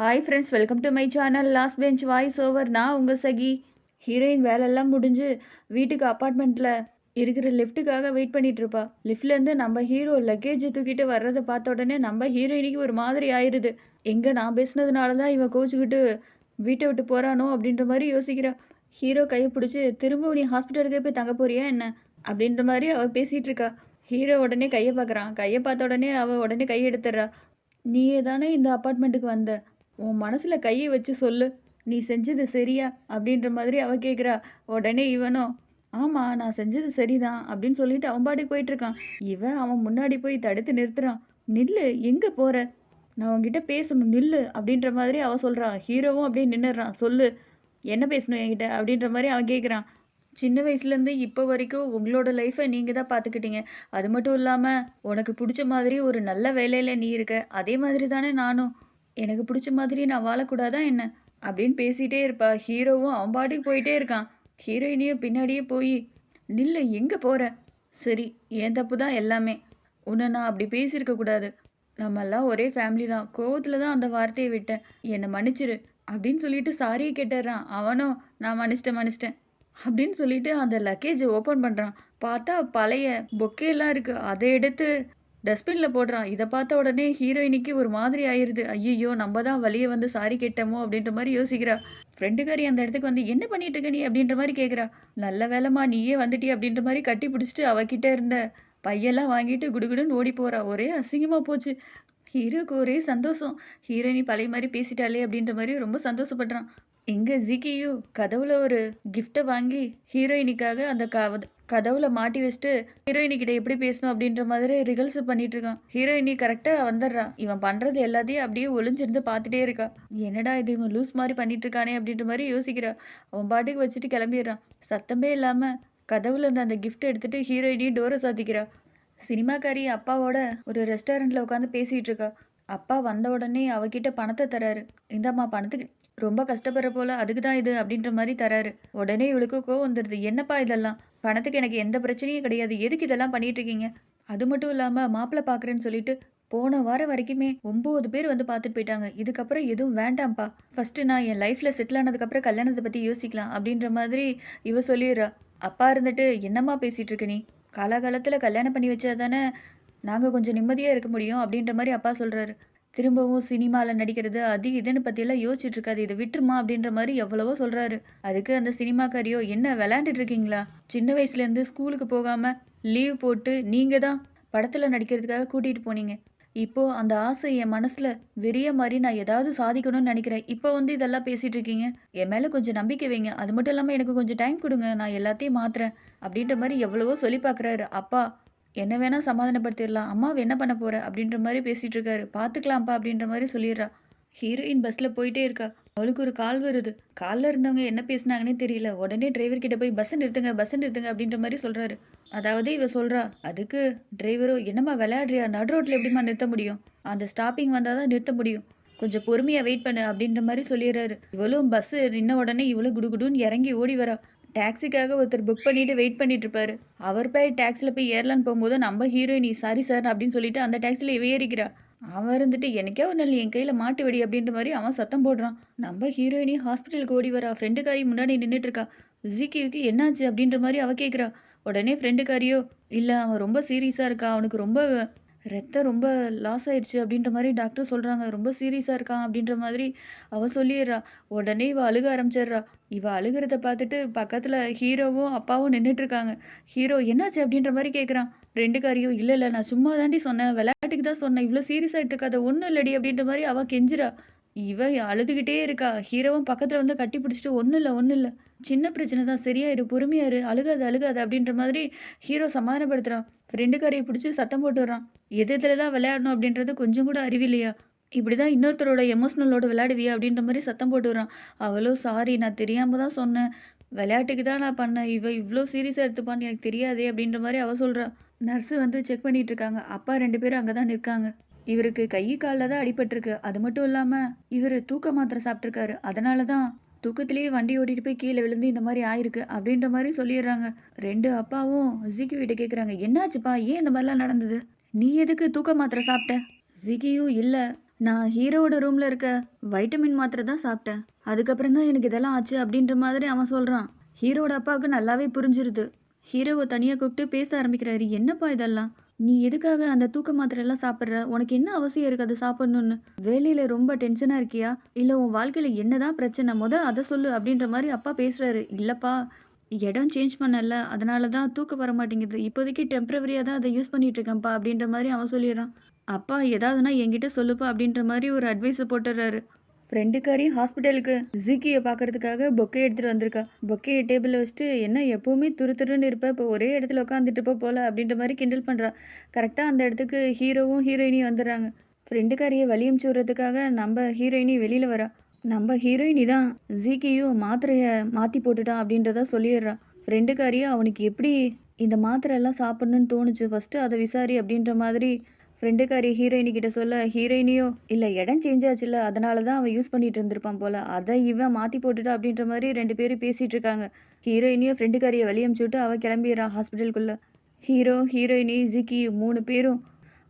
Hi friends, welcome to my channel last bench voice over. நான் உங்கள் சகி. Heroine வேலையெல்லாம் முடிஞ்சு வீட்டுக்கு அப்பார்ட்மெண்ட்டில் இருக்கிற லிஃப்ட்டுக்காக வெயிட் பண்ணிட்டு இருப்பா. லிஃப்ட்லேருந்து நம்ம ஹீரோ லக்கேஜ் தூக்கிட்டு வர்றதை பார்த்த உடனே நம்ம ஹீரோயினிக்கு ஒரு மாதிரி ஆயிடுது. எங்கே நான் பேசுனதுனால தான் இவன் கோச்சுக்கிட்டு வீட்டை விட்டு போகிறானோ அப்படின்ற மாதிரி யோசிக்கிறா. ஹீரோ கையை பிடிச்சி திரும்ப நீ ஹாஸ்பிட்டலுக்கே போய் தங்க போறியா என்ன அப்படின்ற மாதிரி அவள் பேசிகிட்டு இருக்கா. ஹீரோ உடனே கையை பார்க்குறான். கையை பார்த்த உடனே அவள் உடனே கையை எடுத்துடுறா. நீயே தானே இந்த அப்பார்ட்மெண்ட்டுக்கு வந்த, உன் மனசில் கையை வச்சு சொல்லு, நீ செஞ்சது சரியா அப்படின்ற மாதிரி அவள் கேட்குறா. உடனே இவனும் ஆமாம் நான் செஞ்சது சரிதான் அப்படின்னு சொல்லிட்டு அவன் பாட்டுக்கு போயிட்டுருக்கான். இவன் அவன் முன்னாடி போய் தடுத்து நிறுத்துறான். நில்லு, எங்கே போகிற, நான் உங்ககிட்ட பேசணும் நில்லு அப்படின்ற மாதிரி அவன் சொல்கிறான். ஹீரோவும் அப்படியே நின்றுறான். சொல்லு, என்ன பேசணும் என்கிட்ட அப்படின்ற மாதிரி அவன் கேட்குறான். சின்ன வயசுலேருந்து இப்போ வரைக்கும் உங்களோட லைஃப்பை நீங்கள் தான் பார்த்துக்கிட்டீங்க. அது மட்டும் இல்லாமல் உனக்கு பிடிச்ச மாதிரி ஒரு நல்ல வேலையில் நீ இருக்க. அதே மாதிரி தானே நானும் எனக்கு பிடிச்ச மாதிரி நான் வாழக்கூடாதா என்ன அப்படின்னு பேசிகிட்டே இருப்பா. ஹீரோவும் அவன் பாட்டுக்கு போயிட்டே இருக்கான். ஹீரோயினியும் பின்னாடியே போய் நில்லு, எங்கே போகிற, சரி என் தப்பு தான் எல்லாமே, உன்னை நான் அப்படி பேசியிருக்கக்கூடாது, நம்மெல்லாம் ஒரே ஃபேமிலி தான், கோவத்தில் தான் அந்த வார்த்தையை விட்டேன், என்னை மன்னிச்சிரு அப்படின்னு சொல்லிட்டு சாரியை கேட்டுடுறான். அவனும் நான் மன்னிச்சிட்டேன் அப்படின்னு சொல்லிட்டு அந்த லக்கேஜை ஓப்பன் பண்ணுறான். பார்த்தா பழைய பொக்கேலாம் இருக்குது. அதை எடுத்து டஸ்ட்பினில் போடுறான். இதை பார்த்த உடனே ஹீரோயினிக்கு ஒரு மாதிரி ஆயிடுது. ஐயோ, நம்ம தான் வழியை வந்து சாரி கேட்டோமோ அப்படின்ற மாதிரி யோசிக்கிறா. ஃப்ரெண்டுக்காரி அந்த இடத்துக்கு வந்து என்ன பண்ணிட்டு இருக்க நீ அப்படின்ற மாதிரி கேட்குறா. நல்ல வேலைமா நீயே வந்துட்டி அப்படின்ற மாதிரி கட்டி பிடிச்சிட்டு அவகிட்ட இருந்த பையெல்லாம் வாங்கிட்டு குடுகுடுன்னு ஓடி போகிறா. ஒரே அசிங்கமாக போச்சு. ஹீரோக்கு ஒரே சந்தோஷம். ஹீரோயினி பழைய மாதிரி பேசிட்டாலே அப்படின்ற மாதிரி ரொம்ப சந்தோஷப்படுறான். இங்கே ஜிகியு கதவுல ஒரு கிஃப்டை வாங்கி ஹீரோயினிக்காக அந்த கதவுல மாட்டி வச்சுட்டு ஹீரோயினிக்கிட்ட எப்படி பேசணும் அப்படின்ற மாதிரி ரிகல்சல் பண்ணிட்டு இருக்கான். ஹீரோயினி கரெக்டாக வந்துடுறா. இவன் பண்ணுறது எல்லாத்தையும் அப்படியே ஒளிஞ்சிருந்து பார்த்துட்டே இருக்கா. என்னடா இது இவன் லூஸ் மாதிரி பண்ணிட்டு இருக்கானே அப்படின்ற மாதிரி யோசிக்கிறா. அவன் பாட்டுக்கு வச்சுட்டு கிளம்பிடுறான். சத்தமே இல்லாமல் கதவுல இருந்து அந்த கிஃப்ட் எடுத்துட்டு ஹீரோயினி டோரை சாத்திக்கிறா. சினிமாக்காரி அப்பாவோட ஒரு ரெஸ்டாரண்ட்டில் உட்காந்து பேசிகிட்டு இருக்கா. அப்பா வந்த உடனே அவகிட்ட பணத்தை தராரு. இந்தாம்மா பணத்துக்கு ரொம்ப கஷ்டப்படுற போல, அதுக்கு தான் இது அப்படின்ற மாதிரி தராரு. உடனே இவளுக்கு கோவம் வந்துடுது. என்னப்பா இதெல்லாம், பணத்துக்கு எனக்கு எந்த பிரச்சனையும் கிடையாது, எதுக்கு இதெல்லாம் பண்ணிட்டு இருக்கீங்க, அது மட்டும் இல்லாமல் மாப்பிள்ளை பார்க்குறேன்னு சொல்லிட்டு போன வாரம் வரைக்குமே 9 பேர் வந்து பார்த்துட்டு போயிட்டாங்க. இதுக்கப்புறம் எதுவும் வேண்டாம்ப்பா, ஃபஸ்ட்டு நான் என் லைஃப்பில் செட்டில் ஆனதுக்கப்புறம் கல்யாணத்தை பற்றி யோசிக்கலாம் அப்படின்ற மாதிரி இவ சொல்லிடுறா. அப்பா இருந்துட்டு என்னம்மா பேசிகிட்டு இருக்க நீ, காலாகாலத்தில் கல்யாணம் பண்ணி வச்சா தானே நாங்கள் கொஞ்சம் நிம்மதியாக இருக்க முடியும் அப்படின்ற மாதிரி அப்பா சொல்கிறாரு. திரும்பவும் சினிமாவில் நடிக்கிறது அது இதுன்னு பற்றியெல்லாம் யோசிச்சுட்டு இருக்காது, இதை விட்டுருமா அப்படின்ற மாதிரி எவ்வளவோ சொல்கிறாரு. அதுக்கு அந்த சினிமாக்காரியோ என்ன விளையாண்டுட்டு இருக்கீங்களா, சின்ன வயசுலேருந்து ஸ்கூலுக்கு போகாமல் லீவ் போட்டு நீங்கள் தான் படத்தில் நடிக்கிறதுக்காக கூட்டிகிட்டு போனீங்க. இப்போது அந்த ஆசை என் மனசில் வெறிய மாதிரி நான் ஏதாவது சாதிக்கணும்னு நினைக்கிறேன். இப்போ வந்து இதெல்லாம் பேசிகிட்டு இருக்கீங்க, என் மேலே கொஞ்சம் நம்பிக்கை வைங்க, அது மட்டும் இல்லாமல் எனக்கு கொஞ்சம் டைம் கொடுங்க, நான் எல்லாத்தையும் மாற்றுறேன் அப்படின்ற மாதிரி எவ்வளவோ சொல்லி பார்க்குறாரு. அப்பா என்ன வேணால் சமாதானப்படுத்திடலாம், அம்மாவை என்ன பண்ண போகிற அப்படின்ற மாதிரி பேசிகிட்டு இருக்காரு. பார்த்துக்கலாம்ப்பா அப்படின்ற மாதிரி சொல்லிடுறா. ஹீரோயின் பஸ்ஸில் போயிட்டே இருக்கா. அவளுக்கு ஒரு கால் வருது. காலில் இருந்தவங்க என்ன பேசுனாங்கன்னே தெரியல. உடனே டிரைவர்கிட்ட போய் பஸ் நிறுத்துங்க அப்படின்ற மாதிரி சொல்கிறாரு. அதாவது இவ சொல்கிறா. அதுக்கு டிரைவரோ என்னம்மா விளையாடுறியா, நடு ரோட்டில் எப்படிம்மா நிறுத்த முடியும், அந்த ஸ்டாப்பிங் வந்தால் தான் நிறுத்த முடியும், கொஞ்சம் பொறுமையாக வெயிட் பண்ணு அப்படின்ற மாதிரி சொல்லிடுறாரு. இவளும் பஸ்ஸு நின்ன உடனே இவளும் குடுகுடுன்னு இறங்கி ஓடி வரா. டாக்ஸிக்காக ஒருத்தர் புக் பண்ணிவிட்டு வெயிட் பண்ணிட்டு இருப்பாரு. அவர் போய் டாக்ஸியில் போய் ஏறலான்னு போகும்போது நம்ம ஹீரோயினி சாரி சார் அப்படின்னு சொல்லிட்டு அந்த டாக்ஸியில் இவ ஏறிக்கிறா. அவன் இருந்துட்டு எனக்கே ஒரு நாள் என் கையில் மாட்டு வெடி அப்படின்ற மாதிரி அவன் சத்தம் போடுறான். நம்ம ஹீரோயினி ஹாஸ்பிட்டலுக்கு ஓடி வரா. ஃப்ரெண்டுக்காரி முன்னாடி நின்றுட்டு இருக்கா. ஜிகிக்கு என்னாச்சு அப்படின்ற மாதிரி அவள் கேட்குறா. உடனே ஃப்ரெண்டுக்காரியோ இல்லை அவன் ரொம்ப சீரியஸாக இருக்கா, அவனுக்கு ரொம்ப ரத்தம் ரொம்ப லாஸ் ஆயிடுச்சு அப்படின்ற மாதிரி டாக்டர் சொல்கிறாங்க, ரொம்ப சீரியஸாக இருக்கான் அப்படின்ற மாதிரி அவள் சொல்லிடுறா. உடனே இவள் அழுக ஆரம்பிச்சிடுறா. இவள் அழுகிறத பார்த்துட்டு பக்கத்தில் ஹீரோவும் அப்பாவும் நின்றுட்டுருக்காங்க. ஹீரோ என்னாச்சு அப்படின்ற மாதிரி கேட்குறான். ரெண்டுக்காரியும் இல்லை நான் சும்மா தாண்டி சொன்னேன், விளையாட்டுக்கு தான் சொன்னேன், இவ்வளோ சீரியஸாக எடுத்துக்காத, ஒன்றும் இல்லடி அப்படின்ற மாதிரி அவள் கெஞ்சிரா. இவ அழுதுகிட்டே இருக்கா. ஹீரோவும் பக்கத்தில் வந்து கட்டி பிடிச்சிட்டு ஒன்றும் இல்லை சின்ன பிரச்சனை தான், சரியாயிரு, பொறுமையாரு, அழுகாது அப்படின்ற மாதிரி ஹீரோ சமாதானப்படுத்துகிறான். ஃப்ரெண்டுக்காரையை பிடிச்சி சத்தம் போட்டுடுறான். எதில் தான் விளையாடணும் அப்படின்றது கொஞ்சம் கூட அறிவில்லையா, இப்படி தான் இன்னொருத்தரோட எமோஷ்னலோட விளையாடுவியா அப்படின்ற மாதிரி சத்தம் போட்டுடுறான். அவளோ சாரி, நான் தெரியாமல் தான் சொன்னேன், விளையாட்டுக்கு தான் நான் பண்ணேன், இவ்வளோ சீரியஸாக எடுத்துப்பான்னு எனக்கு தெரியாதே அப்படின்ற மாதிரி அவள் சொல்கிறா. நர்ஸு வந்து செக் பண்ணிகிட்டு இருக்காங்க. அப்பா 2 பேரும் அங்கே தான் நிற்காங்க. இவருக்கு கை காலில் தான் அடிபட்டிருக்கு. அது மட்டும் இல்லாமல் இவர் தூக்க மாத்திரை சாப்பிட்ருக்காரு. அதனால தான் தூக்கத்திலேயே வண்டி ஓட்டிகிட்டு போய் கீழே விழுந்து இந்த மாதிரி ஆயிருக்கு அப்படின்ற மாதிரி சொல்லிடுறாங்க. 2 அப்பாவும் ஜிகி கிட்ட கேட்குறாங்க, என்னாச்சுப்பா, ஏன் இந்த மாதிரிலாம் நடந்தது, நீ எதுக்கு தூக்க மாத்திரை சாப்பிட்ட? ஜிகியும் இல்லை, நான் ஹீரோவோட ரூம்ல இருக்க வைட்டமின் மாத்திரை தான் சாப்பிட்டேன். அதுக்கப்புறம் தான் எனக்கு இதெல்லாம் ஆச்சு அப்படின்ற மாதிரி அவன் சொல்றான். ஹீரோவோட அப்பாவுக்கு நல்லாவே புரிஞ்சிருது. ஹீரோவை தனியா கூப்பிட்டு பேச ஆரம்பிக்கிறாரு. என்னப்பா இதெல்லாம்? நீ எதுக்காக அந்த தூக்க மாத்திரை எல்லாம் சாப்பிட்ற? உனக்கு என்ன அவசியம் இருக்கு அதை சாப்பிடணும்னு? வேலையில ரொம்ப டென்ஷனா இருக்கியா? இல்ல உன் வாழ்க்கையில என்னதான் பிரச்சனை? முதல்ல அதை சொல்லு அப்படின்ற மாதிரி அப்பா பேசுறாரு. இல்லப்பா, இடம் சேஞ்ச் பண்ணல. அதனால தான் தூக்கம் வர மாட்டேங்குது. இப்போதைக்கு டெம்பரவரியா தான் அதை யூஸ் பண்ணிட்டு இருக்கேன்ப்பா அப்படின்ற மாதிரி அவன் சொல்லிடுறான். அப்பா ஏதாவதுனா என்கிட்ட சொல்லுப்பா அப்படின்ற மாதிரி ஒரு அட்வைஸை போட்டுடுறாரு. ஃப்ரெண்டுக்காரி ஹாஸ்பிட்டலுக்கு ஜிக்கியை பார்க்கறதுக்காக பொக்கே எடுத்துகிட்டு வந்திருக்கா. பொக்கையை டேபிளில் வச்சுட்டு என்ன எப்போவுமே துரு துருன்னு இருப்ப, இப்போ ஒரே இடத்துல உட்காந்துட்டு இருப்ப போல அப்படின்ற மாதிரி கிண்டல் பண்ணுறா. கரெக்டாக அந்த இடத்துக்கு ஹீரோவும் ஹீரோயினியும் வந்துடுறாங்க. ஃப்ரெண்டுக்காரியை வழி அமுச்சு விட்றதுக்காக நம்ம ஹீரோயினி வெளியில் வரா. நம்ம ஹீரோயினி தான் ஜிக்கியும் மாத்திரையை மாற்றி போட்டுட்டான் அப்படின்றத சொல்லிடுறா. ஃப்ரெண்டுக்காரியை அவனுக்கு எப்படி இந்த மாத்திரை எல்லாம் சாப்பிட்ணுன்னு தோணுச்சு, ஃபஸ்ட்டு அதை விசாரி அப்படின்ற மாதிரி ஃப்ரெண்டுக்காரி ஹீரோயினி கிட்ட சொல்ல, ஹீரோயினியோ இல்லை இடம் சேஞ்ச் ஆச்சுல்ல, அதனால தான் அவன் யூஸ் பண்ணிட்டு இருந்திருப்பான் போல, அதை இவன் மாற்றி போட்டுட்டா அப்படின்ற மாதிரி 2 பேரும் பேசிகிட்டு இருக்காங்க. ஹீரோயினியோ ஃப்ரெண்டுக்காரியை வெளியே அமுச்சு விட்டு அவள் கிளம்பிடுறா ஹாஸ்பிட்டலுக்குள்ளே. ஹீரோ ஹீரோயினி ஜிக்கி 3 பேரும்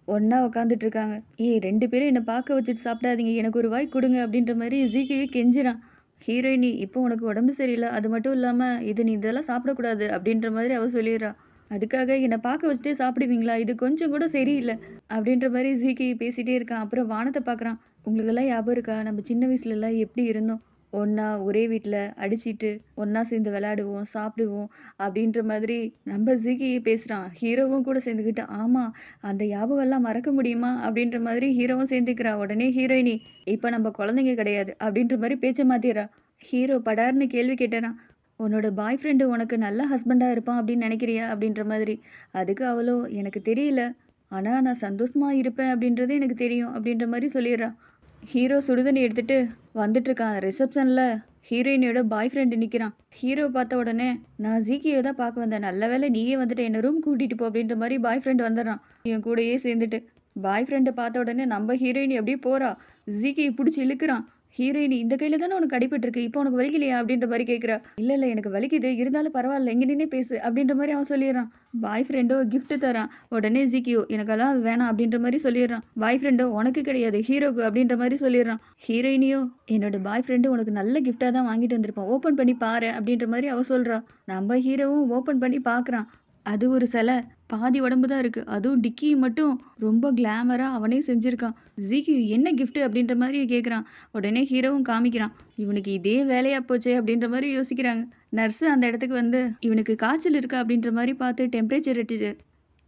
ஒன்றா உட்காந்துட்டு இருக்காங்க. ஏய் 2 பேரும் என்னை பார்க்க வச்சுட்டு சாப்பிடாதீங்க, எனக்கு ஒரு வாய் கொடுங்க அப்படின்ற மாதிரி ஜிக்கியை கெஞ்சிறான். ஹீரோயினி இப்போ உனக்கு உடம்பு சரியில்லை, அது மட்டும் இல்லாமல் இது நீ இதெல்லாம் சாப்பிடக்கூடாது அப்படின்ற மாதிரி அவள் சொல்லிடுறா. அதுக்காக என்னை பார்க்க வச்சுட்டே சாப்பிடுவீங்களா? இது கொஞ்சம் கூட சரியில்லை அப்படின்ற மாதிரி ஜிகி பேசிகிட்டே இருக்கான். அப்புறம் வானத்தை பார்க்குறான். உங்களுக்கெல்லாம் ஞாபகம் இருக்கா? நம்ம சின்ன வயசுலலாம் எப்படி இருந்தோம்? ஒன்றா ஒரே வீட்டில் அடிச்சிட்டு ஒன்றா சேர்ந்து விளையாடுவோம், சாப்பிடுவோம் அப்படின்ற மாதிரி நம்ம ஜிகி பேசுகிறான். ஹீரோவும் கூட சேர்ந்துக்கிட்டு ஆமாம் அந்த ஞாபகம்லாம் மறக்க முடியுமா அப்படின்ற மாதிரி ஹீரோவும் சேர்ந்துக்கிறான். உடனே ஹீரோயினி இப்போ நம்ம குழந்தைங்க கிடையாது அப்படின்ற மாதிரி பேச்சை மாற்றிடுறா. ஹீரோ படார்னு கேள்வி கேட்டுறான். உன்னோட பாய் ஃப்ரெண்டு உனக்கு நல்ல ஹஸ்பண்டாக இருப்பான் அப்படின்னு நினைக்கிறியா அப்படின்ற மாதிரி. அதுக்கு அவளோ எனக்கு தெரியல, ஆனால் நான் சந்தோஷமாக இருப்பேன் அப்படின்றது எனக்கு தெரியும் அப்படின்ற மாதிரி சொல்லிடுறா. ஹீரோ சுடுதண்ணி எடுத்துகிட்டு வந்துட்டுருக்கான். ரிசப்ஷனில் ஹீரோயினியோட பாய் ஃப்ரெண்டு நிற்கிறான். ஹீரோ பார்த்த உடனே நான் ஜிக்கியை தான் பார்க்க வந்தேன், நல்ல வேலை நீயே வந்துட்டு என்னை ரூம் கூட்டிகிட்டு போ அப்படின்ற மாதிரி பாய் ஃப்ரெண்டு வந்துடுறான். என் கூடயே சேர்ந்துட்டு பாய் ஃப்ரெண்டை பார்த்த உடனே நம்ம ஹீரோயினி அப்படியே போகிறா. ஜிக்கியை பிடிச்சி இழுக்கிறான். ஹீரோயினி இந்த கையில் தானே உனக்கு அடிபட்டிருக்கு, இப்போ உனக்கு வலிக்கலையா அப்படின்ற மாதிரி கேட்குறா. இல்லை இல்லை எனக்கு வலிக்குது, இருந்தாலும் பரவாயில்ல இங்கே நின்னே பேசு அப்படின்ற மாதிரி அவன் சொல்லிடுறான். பாய் ஃப்ரெண்டோ கிஃப்ட் தரான். உடனே ஜிக்கியோ எனக்கெல்லாம் அது வேணாம் அப்படின்ற மாதிரி சொல்லிடுறான். பாய் ஃப்ரெண்டோ உனக்கு கிடையாது ஹீரோக்கு அப்படின்ற மாதிரி சொல்லிடுறான். ஹீரோயினியோ என்னோட பாய் ஃப்ரெண்டு உனக்கு நல்ல கிஃப்டாக தான் வாங்கிட்டு வந்திருப்பான், ஓப்பன் பண்ணி பாரு அப்படின்ற மாதிரி அவள் சொல்கிறா. நம்ம ஹீரோவும் ஓப்பன் பண்ணி பார்க்குறான். அது ஒரு சிலை, பாதி உடம்பு தான் இருக்குது, அதுவும் டிக்கி மட்டும் ரொம்ப கிளாமராக அவனே செஞ்சுருக்கான். ஜிகி என்ன கிஃப்ட்டு அப்படின்ற மாதிரி கேட்குறான். உடனே ஹீரோவும் காமிக்கிறான். இவனுக்கு இதே வேலையாக போச்சே அப்படின்ற மாதிரி யோசிக்கிறாங்க. நர்ஸு அந்த இடத்துக்கு வந்து இவனுக்கு காய்ச்சல் இருக்கா அப்படின்ற மாதிரி பார்த்து டெம்பரேச்சர்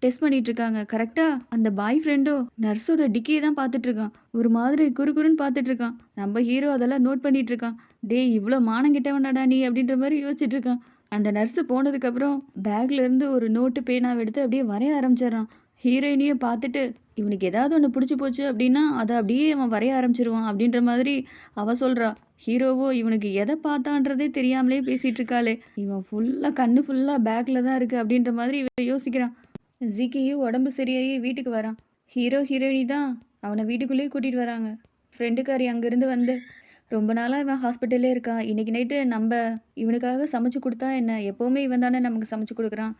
டெஸ்ட் பண்ணிட்டு இருக்காங்க. கரெக்டாக அந்த பாய் ஃப்ரெண்டோ நர்ஸோட டிக்கியை தான் பார்த்துட்ருக்கான். ஒரு மாதிரி குறுகுறுன்னு பார்த்துட்ருக்கான். நம்ம ஹீரோ அதெல்லாம் நோட் பண்ணிட்டு இருக்கான். டே இவ்வளோ மானங்கிட்டவனாடா நீ அப்படின்ற மாதிரி யோசிச்சுட்டு இருக்கான். அந்த நர்ஸு போனதுக்கப்புறம் பேக்லேருந்து ஒரு நோட்டு பேனாவை எடுத்து அப்படியே வரைய ஆரம்பிச்சிடுறான். ஹீரோயினியை பார்த்துட்டு இவனுக்கு ஏதாவது ஒன்று பிடிச்சி போச்சு அப்படின்னா அதை அப்படியே அவன் வரைய ஆரம்பிச்சிருவான் அப்படின்ற மாதிரி அவள் சொல்கிறா. ஹீரோவோ இவனுக்கு எதை பார்த்தான்றதே தெரியாமலே பேசிகிட்டு இருக்காளே, இவன் ஃபுல்லாக கண்ணு ஃபுல்லாக பேக்கில் தான் இருக்குது அப்படின்ற மாதிரி இவன் யோசிக்கிறான். ஜிக்கியும் உடம்பு சரியாகி வீட்டுக்கு வரான். ஹீரோ ஹீரோயினி தான் அவனை வீட்டுக்குள்ளேயே கூட்டிகிட்டு வராங்க. ஃப்ரெண்டுக்காரி அங்கேருந்து வந்து ரொம்ப நாளாக இவன் ஹாஸ்பிட்டல்லே இருக்கான், இன்றைக்கி நைட்டு நம்ம இவனுக்காக சமைச்சு கொடுத்தா என்ன, எப்போவுமே இவன் தானே நமக்கு சமைச்சு கொடுக்குறான்,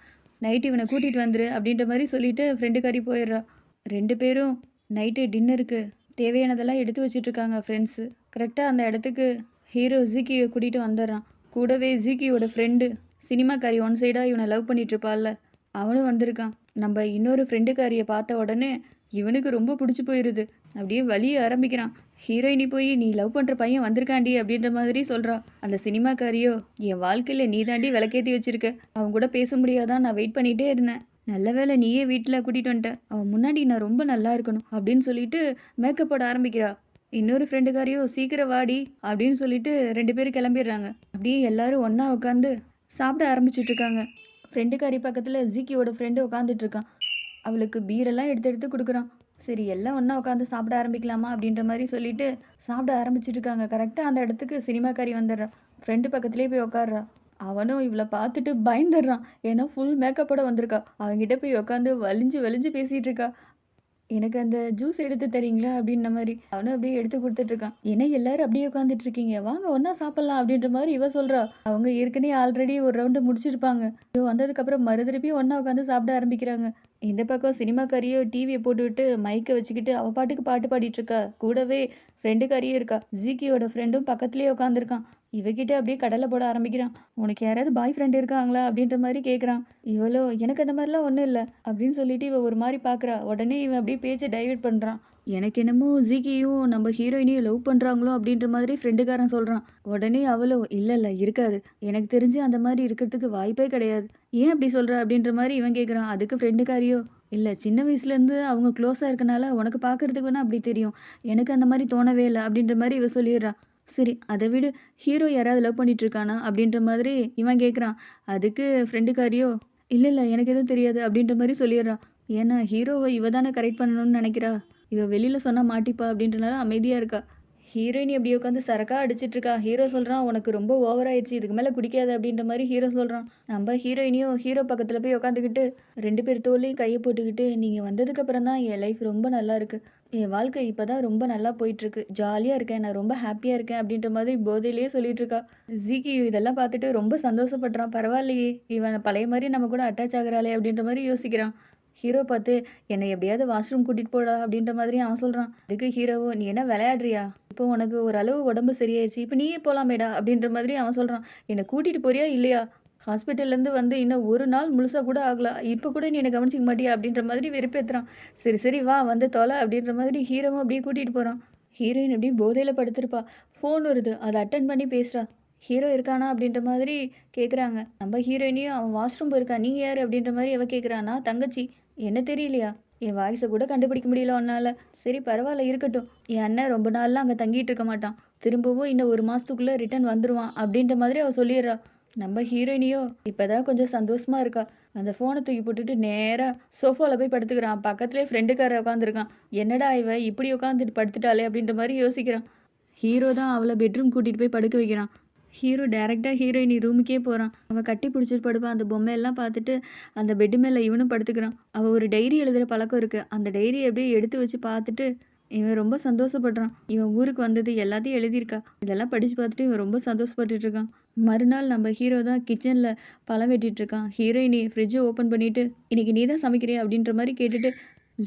நைட்டு இவனை கூட்டிகிட்டு வந்துரு அப்படின்ற மாதிரி சொல்லிவிட்டு ஃப்ரெண்டுக்காரி போயிடுறா. 2 பேரும் நைட்டு டின்னருக்கு தேவையானதெல்லாம் எடுத்து வச்சிட்ருக்காங்க ஃப்ரெண்ட்ஸு. கரெக்டாக அந்த இடத்துக்கு ஹீரோ ஜிக்கியை கூட்டிகிட்டு வந்துடுறான். கூடவே ஜிக்கியோட ஃப்ரெண்டு சினிமாக்காரி ஒன் சைடாக இவனை லவ் பண்ணிகிட்ருப்பாள்ல, அவனும் வந்திருக்கான். நம்ம இன்னொரு ஃப்ரெண்டுக்காரியை பார்த்த உடனே இவனுக்கு ரொம்ப பிடிச்சி போயிடுது. அப்படியே வலிய ஆரம்பிக்கிறான். ஹீரோயினி போய் நீ லவ் பண்ணுற பையன் வந்திருக்காண்டி அப்படின்ற மாதிரி சொல்கிறா. அந்த சினிமாக்காரியோ என் வாழ்க்கையில் நீ தாண்டி விளக்கேற்றி வச்சிருக்க, அவன் கூட பேச முடியாதான் நான் வெயிட் பண்ணிகிட்டே இருந்தேன், நல்ல வேலை நீயே வீட்டில் கூட்டிகிட்டு வந்துட்ட, அவன் முன்னாடி நான் ரொம்ப நல்லா இருக்கணும் அப்படின்னு சொல்லிட்டு மேக்கப் போட ஆரம்பிக்கிறா. இன்னொரு ஃப்ரெண்டுக்காரியோ சீக்கிரம் வாடி அப்படின்னு சொல்லிட்டு 2 பேரும் கிளம்பிடுறாங்க. அப்படியே எல்லாரும் ஒன்றா உட்காந்து சாப்பிட ஆரம்பிச்சிட்ருக்காங்க. ஃப்ரெண்டுக்காரி பக்கத்தில் ஜிக்கியோட ஃப்ரெண்டு உட்காந்துட்டு இருக்கான். அவளுக்கு பீரெல்லாம் எடுத்து எடுத்து கொடுக்குறான். சரி எல்லாம் ஒன்றா உட்காந்து சாப்பிட ஆரம்பிக்கலாமா அப்படின்ற மாதிரி சொல்லிட்டு சாப்பிட ஆரம்பிச்சிட்ருக்காங்க. கரெக்டாக அந்த இடத்துக்கு சினிமாக்காரி வந்துடுறா. ஃப்ரெண்டு பக்கத்துலேயே போய் உட்காடுறா. அவனும் இவளை பார்த்துட்டு பயந்துடுறான். ஏன்னா ஃபுல் மேக்கப்போட வந்திருக்கா. அவங்ககிட்ட போய் உட்காந்து வலிஞ்சு வலிஞ்சு பேசிகிட்டு இருக்கா. எனக்கு அந்த ஜூஸ் எடுத்து தரீங்களா அப்படின்ற மாதிரி அவனும் அப்படியே எடுத்து கொடுத்துட்ருக்கான். ஏன்னா எல்லாரும் அப்படியே உட்காந்துட்டு இருக்கீங்க, வாங்க ஒன்றா சாப்பிட்லாம் அப்படின்ற மாதிரி இவ சொல்கிறா. அவங்க ஏற்கனவே ஆல்ரெடி ஒரு ரவுண்டு முடிச்சிருப்பாங்க. இவ வந்ததுக்கப்புறம் மறுதிருப்பியும் ஒன்றா உட்காந்து சாப்பிட ஆரம்பிக்கிறாங்க. இந்த பக்கம் சினிமாக்காரியோ டிவியை போட்டுவிட்டு மைக்கை வச்சுக்கிட்டு அவள் பாட்டுக்கு பாட்டு பாடிட்டு இருக்கா. கூடவே ஃப்ரெண்டுக்காரியும் இருக்கா. ஜிகியோட ஃப்ரெண்டும் பக்கத்துலேயே உட்காந்துருக்கான். இவகிட்ட அப்படியே கடலை போட ஆரம்பிக்கிறான். உனக்கு யாராவது பாய் ஃப்ரெண்ட் இருக்காங்களா அப்படின்ற மாதிரி கேட்குறான். இவளோ எனக்கு அந்த மாதிரிலாம் ஒன்றும் இல்லை அப்படின்னு சொல்லிட்டு இவ ஒரு மாதிரி பார்க்குறா. உடனே இவன் அப்படியே பேச்சை டைவர்ட் பண்ணுறான். எனக்கு என்னமோ ஜிகியும் நம்ம ஹீரோயினையும் லவ் பண்ணுறாங்களோ அப்படின்ற மாதிரி ஃப்ரெண்டுக்காரன் சொல்கிறான். உடனே அவளோ இல்லை இல்லை இருக்காது, எனக்கு தெரிஞ்சு அந்த மாதிரி இருக்கிறதுக்கு வாய்ப்பே கிடையாது. ஏன் அப்படி சொல்கிற அப்படின்ற மாதிரி இவன் கேட்குறான். அதுக்கு ஃப்ரெண்டுக்காரியோ இல்லை சின்ன வயசுலேருந்து அவங்க க்ளோஸாக இருக்கனால உனக்கு பார்க்குறதுக்கு வேணால் அப்படி தெரியும், எனக்கு அந்த மாதிரி தோணவே இல்லை அப்படின்ற மாதிரி இவ சொல்லிடுறா. சரி அதை விடு, ஹீரோ யாராவது லவ் பண்ணிட்டு இருக்கானா அப்படின்ற மாதிரி இவன் கேட்குறான். அதுக்கு ஃப்ரெண்டுக்காரியோ இல்லை இல்லை எனக்கு எதுவும் தெரியாது அப்படின்ற மாதிரி சொல்லிடுறான். ஏன்னா ஹீரோவை இவ தானே கரெக்ட் பண்ணணும்னு நினைக்கிறா. இவ வெளியில் சொன்னால் மாட்டிப்பா அப்படின்றனால அமைதியாக இருக்கா. ஹீரோயினி அப்படி உட்காந்து சரக்கா அடிச்சிட்டு இருக்கா. ஹீரோ சொல்கிறான் உனக்கு ரொம்ப ஓவர் ஆயிடுச்சு, இதுக்கு மேலே குடிக்காது அப்படின்ற மாதிரி ஹீரோ சொல்கிறான். நம்ம ஹீரோயினியும் ஹீரோ பக்கத்தில் போய் உட்காந்துக்கிட்டு 2 பேர் தோல்லையும் கையை போட்டுக்கிட்டு நீங்கள் வந்ததுக்கப்புறம் தான் என் லைஃப் ரொம்ப நல்லா இருக்குது, என் வாழ்க்கை இப்போ தான் ரொம்ப நல்லா போயிட்டுருக்கு, ஜாலியாக இருக்கேன், நான் ரொம்ப ஹாப்பியாக இருக்கேன் அப்படின்ற மாதிரி போதையிலேயே சொல்லிட்டு இருக்கா. ஜிகி இதெல்லாம் பார்த்துட்டு ரொம்ப சந்தோஷப்படுறான். பரவாயில்லையே இவன் பழைய மாதிரி நம்ம கூட அட்டாச் ஆகுறாளே அப்படின்ற மாதிரி யோசிக்கிறான். ஹீரோ பார்த்து என்னை எப்படியாவது வாஷ்ரூம் கூட்டிகிட்டு போடா அப்படின்ற மாதிரி அவன் சொல்கிறான். அதுக்கு ஹீரோவோ நீ என்ன விளையாடுறியா, இப்போ உனக்கு ஓரளவு உடம்பு சரியாயிடுச்சு, இப்போ நீயே போகலாமேடா அப்படின்ற மாதிரி அவன் சொல்கிறான். என்னை கூட்டிகிட்டு போறியா இல்லையா, ஹாஸ்பிட்டல்லேருந்து வந்து இன்னும் ஒரு நாள் முழுசாக கூட ஆகலாம், இப்போ கூட நீ என்னை கவனிச்சிக்க மாட்டியா அப்படின்ற மாதிரி வெறுப்பேற்றுறான். சரி சரி வா வந்து தொலை அப்படின்ற மாதிரி ஹீரோவும் அப்படியே கூட்டிகிட்டு போகிறான். ஹீரோயின் அப்படியே போதையில் படுத்திருப்பா. ஃபோன் வருது, அதை அட்டன் பண்ணி பேசுகிறா. ஹீரோ இருக்கானா அப்படின்ற மாதிரி கேட்குறாங்க. நம்ம ஹீரோயினையும் அவன் வாஷ்ரூம் போயிருக்கா, நீ யார் அப்படின்ற மாதிரி அவள் கேட்குறானா. தங்கச்சி என்ன தெரியலையா, என் வாய்ஸை கூட கண்டுபிடிக்க முடியல உன்னால், சரி பரவாயில்ல இருக்கட்டும், என் அண்ணன் ரொம்ப நாள்லாம் அங்கே தங்கிட்டு இருக்க மாட்டான், திரும்பவும் இன்னும் 1 மாதத்துக்குள்ளே ரிட்டர்ன் வந்துடுவான் அப்படின்ற மாதிரி அவள் சொல்லிடுறா. நம்ம ஹீரோயினியோ இப்போ தான் கொஞ்சம் சந்தோஷமாக இருக்கா. அந்த ஃபோனை தூக்கி போட்டுட்டு நேராக சோஃபாவில் போய் படுத்துக்கிறான். பக்கத்துலேயே ஃப்ரெண்டுக்கார உட்காந்துருக்கான். என்னடா இவ இப்படி உட்காந்துட்டு படுத்துட்டாளே அப்படின்ற மாதிரி யோசிக்கிறான். ஹீரோ தான் அவளை பெட்ரூம் கூட்டிகிட்டு போய் படுக்க வைக்கிறான். ஹீரோ டேரெக்டாக ஹீரோயினி ரூமுக்கே போகிறான். அவள் கட்டி பிடிச்சிட்டு படுப்பான். அந்த பொம்மையெல்லாம் பார்த்துட்டு அந்த பெட்டு மேலே இவனும் படுத்துக்கிறான். அவள் ஒரு டைரி எழுதுகிற பழக்கம் இருக்குது. அந்த டைரியை அப்படியே எடுத்து வச்சு பார்த்துட்டு இவன் ரொம்ப சந்தோஷப்படுறான். இவன் ஊருக்கு வந்தது எல்லாத்தையும் எழுதியிருக்கா. இதெல்லாம் படித்து பார்த்துட்டு இவன் ரொம்ப சந்தோஷப்பட்டுட்டு இருக்கான். மறுநாள் நம்ம ஹீரோ தான் கிச்சனில் பழம் வெட்டிட்டு இருக்கான். ஹீரோயினி ஃப்ரிட்ஜை ஓப்பன் பண்ணிவிட்டு இன்றைக்கி நீ தான் சமைக்கிறியா அப்படின்ற மாதிரி கேட்டுட்டு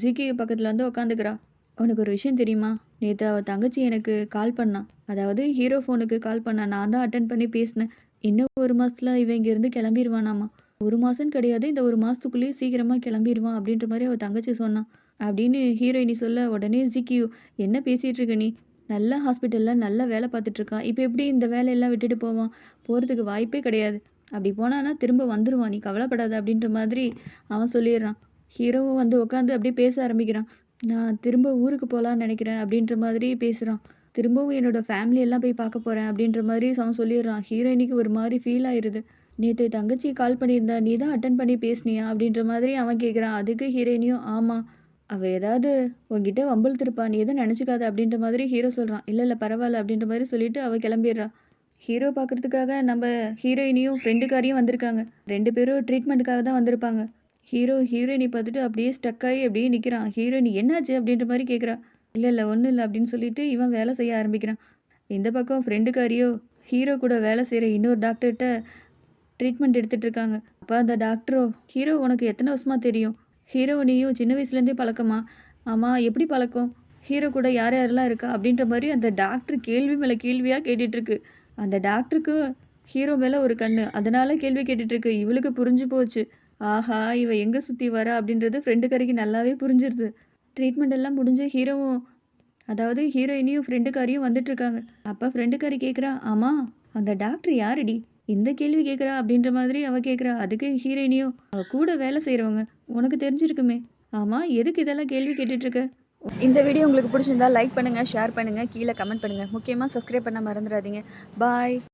ஜிகி பக்கத்தில் வந்து உட்காந்துக்கிறா. உனக்கு ஒரு விஷயம் தெரியுமா, நேற்று அவள் தங்கச்சி எனக்கு கால் பண்ணான், அதாவது ஹீரோ ஃபோனுக்கு கால் பண்ணான், நான் தான் அட்டன் பண்ணி பேசினேன். இன்னும் 1 மாதத்தில் இவன் இங்கேருந்து கிளம்பிடுவானாமா. 1 மாதம் கிடையாது, இந்த 1 மாதத்துக்குள்ளேயே சீக்கிரமாக கிளம்பிடுவான் அப்படின்ற மாதிரி அவள் தங்கச்சி சொன்னான் அப்படின்னு ஹீரோயினி சொல்ல, உடனே ஜிக்கியூ என்ன பேசிகிட்டு இருக்க நீ, நல்ல ஹாஸ்பிட்டலில் நல்ல வேலை பார்த்துட்ருக்கான், இப்போ எப்படி இந்த வேலையெல்லாம் விட்டுட்டு போவான், போகிறதுக்கு வாய்ப்பே கிடையாது, அப்படி போனான்னா திரும்ப வந்துடுவான், நீ கவலைப்படாத அப்படின்ற மாதிரி அவன் சொல்லிடுறான். ஹீரோவும் வந்து உட்காந்து அப்படியே பேச ஆரம்பிக்கிறான். நான் திரும்ப ஊருக்கு போகலான்னு நினைக்கிறேன் அப்படின்ற மாதிரி பேசுகிறான். திரும்பவும் என்னோடய ஃபேமிலியெல்லாம் போய் பார்க்க போகிறேன் அப்படின்ற மாதிரி அவன் சொல்லிடுறான். ஹீரோயினிக்கு ஒரு மாதிரி ஃபீல் ஆயிடுது. நேற்று தங்கச்சி கால் பண்ணியிருந்தா, நீ தான் அட்டன் பண்ணி பேசுனியா அப்படின்ற மாதிரி அவன் கேட்குறான். அதுக்கு ஹீரோயினியும் ஆமாம், அவள் ஏதாவது உங்ககிட்ட வம்பிழுத்திருப்பா, நீ எதுவும் நினச்சிக்காத அப்படின்ற மாதிரி ஹீரோ சொல்கிறான். இல்லை இல்லை பரவாயில்ல அப்படின்ற மாதிரி சொல்லிவிட்டு அவள் கிளம்பிடுறான். ஹீரோ பார்க்குறதுக்காக நம்ம ஹீரோயினியும் ஃப்ரெண்டுக்காரியும் வந்திருக்காங்க. 2 பேரும் ட்ரீட்மெண்ட்டுக்காக தான் வந்திருப்பாங்க. ஹீரோயினி பார்த்துட்டு அப்படியே ஸ்டக்காகி அப்படியே நிற்கிறான். ஹீரோயினி என்னாச்சு அப்படின்ற மாதிரி கேட்குறா. இல்லை இல்லை ஒன்றும் இல்லை அப்படின்னு சொல்லிட்டு இவன் வேலை செய்ய ஆரம்பிக்கிறான். இந்த பக்கம் ஃப்ரெண்டுக்காரியோ ஹீரோ கூட வேலை செய்கிற இன்னொரு டாக்டர்கிட்ட ட்ரீட்மெண்ட் எடுத்துகிட்டு இருக்காங்க. அப்போ அந்த டாக்டரோ, ஹீரோ உனக்கு எத்தனை வருஷமாக தெரியும், ஹீரோயினியும் சின்ன வயசுலேருந்தே பழக்கமா, ஆமாம் எப்படி பழக்கம், ஹீரோ கூட யார் யாரெல்லாம் இருக்கா அப்படின்ற மாதிரி அந்த டாக்டர் கேள்வி மேலே கேள்வியாக கேட்டுட்ருக்கு. அந்த டாக்டருக்கு ஹீரோ மேலே ஒரு கண்ணு, அதனால கேள்வி கேட்டுட்ருக்கு. இவளுக்கு புரிஞ்சு போச்சு, ஆஹா இவ எங்கே சுற்றி வரா அப்படின்றது ஃப்ரெண்டுக்காரிக்கு நல்லாவே புரிஞ்சிருது. ட்ரீட்மெண்ட் எல்லாம் முடிஞ்சு ஹீரோவும், அதாவது ஹீரோயினியும் ஃப்ரெண்டுக்காரியும் வந்துட்டுருக்காங்க. அப்போ ஃப்ரெண்டுக்காரி கேட்குறா, ஆமாம் அந்த டாக்டர் யாருடி, இந்த கேள்வி கேட்குறா அப்படின்ற மாதிரி அவள் கேட்குறா. அதுக்கு ஹீரோயினியும், அவள் கூட வேலை செய்கிறவங்க, உனக்கு தெரிஞ்சிருக்குமே, ஆமாம் எதுக்கு இதெல்லாம் கேள்வி கேட்டுட்ருக்க. இந்த வீடியோ உங்களுக்கு பிடிச்சிருந்தா லைக் பண்ணுங்கள், ஷேர் பண்ணுங்கள், கீழே கமெண்ட் பண்ணுங்கள், முக்கியமாக சப்ஸ்கிரைப் பண்ண மறந்துடாதீங்க. பாய்.